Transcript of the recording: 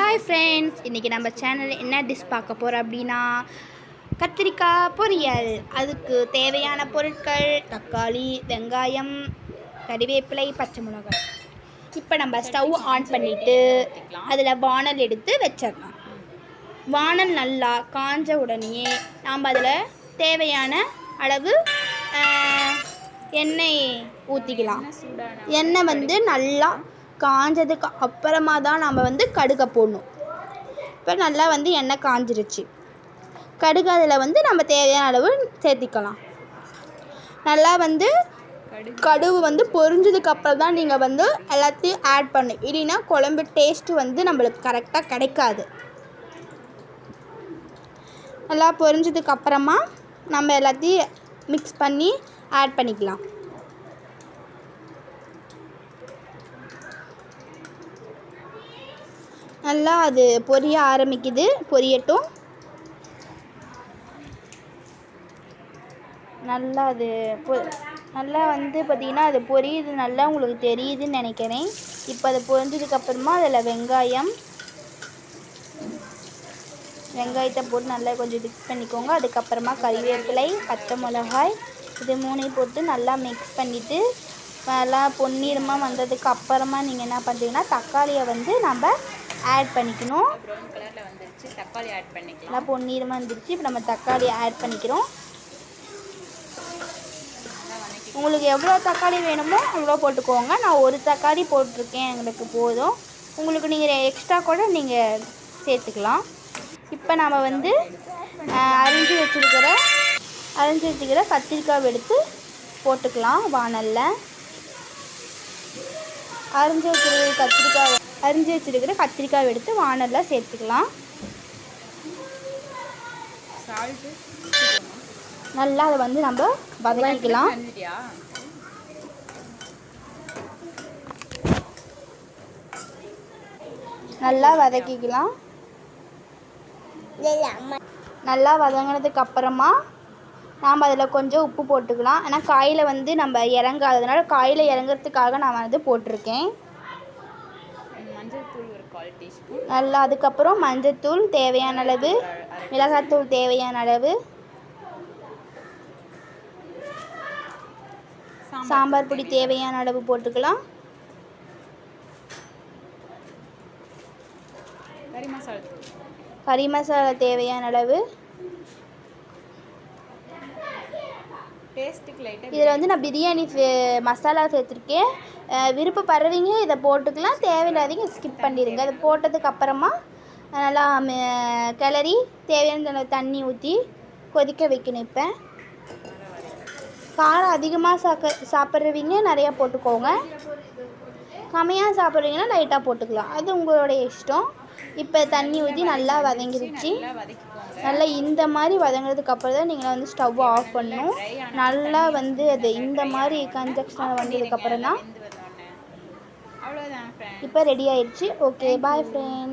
Hi friends, இன்றைக்கி நம்ம சேனலில் என்ன டிஷ் பார்க்க போகிறோம் அப்படின்னா கத்திரிக்காய் பொரியல். அதுக்கு தேவையான பொருட்கள் தக்காளி, வெங்காயம், கறிவேப்பிலை, பச்சை மிளகாய். இப்போ நம்ம ஸ்டவ் ஆன் பண்ணிவிட்டு அதில் வானல் எடுத்து வச்சிடலாம். வானல் நல்லா காஞ்ச உடனே நாம் அதில் தேவையான அளவு எண்ணெய் ஊற்றிக்கலாம். எண்ணெய் நல்லா காஞ்சதுக்கு அப்புறமா தான் நம்ம கடுகை போடணும். இப்போ நல்லா எண்ணெய் காஞ்சிருச்சு. கடுகு அதில் நம்ம தேவையான அளவு சேர்த்திக்கலாம். நல்லா கடுகு பொரிஞ்சதுக்கு அப்புறம் தான் நீங்கள் எல்லாத்தையும் ஆட் பண்ணணும். இல்லைன்னா குழம்பு டேஸ்ட்டு நம்மளுக்கு கரெக்டாக கிடைக்காது. நல்லா பொரிஞ்சதுக்கு அப்புறமா நம்ம எல்லாத்தையும் மிக்ஸ் பண்ணி ஆட் பண்ணிக்கலாம். நல்லா அது பொரிய ஆரம்பிக்குது, பொரியட்டும். நல்லா அது நல்லா பார்த்திங்கன்னா அது பொரியுது, நல்லா உங்களுக்கு தெரியுதுன்னு நினைக்கிறேன். இப்போ அது பொரிஞ்சதுக்கப்புறமா அதில் வெங்காயத்தை போட்டு நல்லா கொஞ்சம் மிக்ஸ் பண்ணிக்கோங்க. அதுக்கப்புறமா கறிவேப்பிலை, பச்சை மிளகாய், இது மூணையும் போட்டு நல்லா மிக்ஸ் பண்ணிவிட்டு நல்லா பொன்னிறமாக வந்ததுக்கு அப்புறமா நீங்கள் என்ன பண்ணுறீங்கன்னா தக்காளியை நம்ம ஆட் பண்ணிக்கணும். ப்ரௌன் கலரில் வந்துருச்சு, தக்காளி ஆட் பண்ணிக்கலாம். நல்லா பொன்னிறமாக வந்துருச்சு. இப்போ நம்ம தக்காளியை ஆட் பண்ணிக்கிறோம். உங்களுக்கு எவ்வளோ தக்காளி வேணுமோ அவ்வளோ போட்டுக்கோங்க. நான் ஒரு தக்காளி போட்டிருக்கேன், எங்களுக்கு போதும். உங்களுக்கு நீங்கள் எக்ஸ்ட்ரா கூட நீங்கள் சேர்த்துக்கலாம். இப்போ நாம் அரிஞ்சு வச்சுருக்கிற கத்திரிக்காய் எடுத்து போட்டுக்கலாம் வானலில். அரிஞ்சு வச்சுருக்கிற கத்திரிக்காய் எடுத்து வானலில் சேர்த்துக்கலாம். நல்லா அதை நம்ம வதக்கிக்கலாம். நல்லா வதக்கிக்கலாம். நல்லா வதங்கினதுக்கு அப்புறமா நாம் அதில் கொஞ்சம் உப்பு போட்டுக்கலாம். ஆனால் காயில் நம்ம இறங்காததுனால காயில் இறங்கிறதுக்காக நான் போட்டிருக்கேன். நல்லா அதுக்கப்புறம் மஞ்சத்தூள் தேவையான அளவு, மிளகாத்தூள் தேவையான அளவு, சாம்பார் பொடி தேவையான அளவு போட்டுக்கலாம். கறி மசாலா தேவையான அளவு. இதில் நான் பிரியாணி மசாலா சேர்த்துருக்கேன். விருப்பப்படுறவங்க இதை போட்டுக்கலாம், தேவையில்லாதீங்க ஸ்கிப் பண்ணிடுங்க. அதை போட்டதுக்கு அப்புறமா நல்லா கிளறி தேவையான தண்ணி ஊற்றி கொதிக்க வைக்கணும். இப்போ காரம் அதிகமாக சாப்பிட்றவங்க நிறையா போட்டுக்கோங்க, கம்மியாக சாப்பிட்றீங்கன்னா லைட்டாக போட்டுக்கலாம், அது உங்களுடைய இஷ்டம். இப்போ தண்ணி ஊற்றி நல்லா வதங்கிருச்சு. நல்லா இந்த மாதிரி வதங்கினதுக்கு அப்புறம் தான் நீங்கள் ஸ்டவ் ஆஃப் பண்ணணும். நல்லா அது இந்த மாதிரி கன்ஜெக்ஷன் வந்ததுக்கப்புறம் தான் இப்போ ரெடி ஆயிடுச்சு. ஓகே, பாய் ஃப்ரெண்ட்.